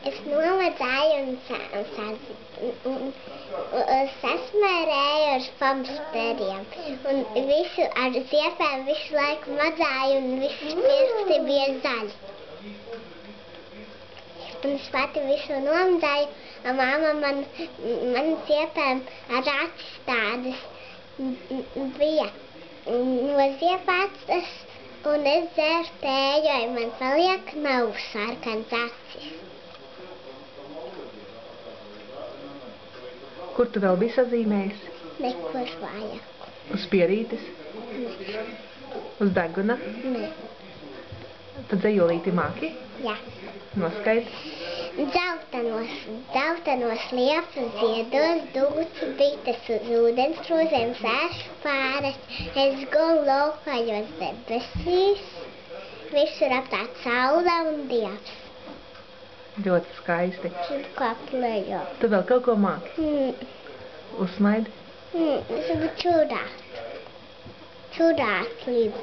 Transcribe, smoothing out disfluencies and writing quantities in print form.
Es nomadzēju un sasmērēju ar famsteriem. Un ar ziepēm visu laiku madzēju un visi pirksti bija zaļi. Un es pati visu nomadzēju, un mamma man ziepēm ar acis tādas bija noziepētas, un es dzēru tēju, ja man paliek nav sarkans acis. Kur tu vēl biji sazīmējusi? Nekur vajag. Uz pierītes? Ne. Uz deguna? Ne. Tad dzejolīti māki? Jā. Noskaidri? Dzeltenos liepas, ziedos, dūcu, bites uz ūdenskrūzēm, sēšu pāres, es gulu laukājos debesīs, visur aptāt saule un dievs. Ļoti skaisti. Kā plējo. Tu vēl kaut ko māki? Uzsmaidi? Es gribu čurāt. Čurāt gribu.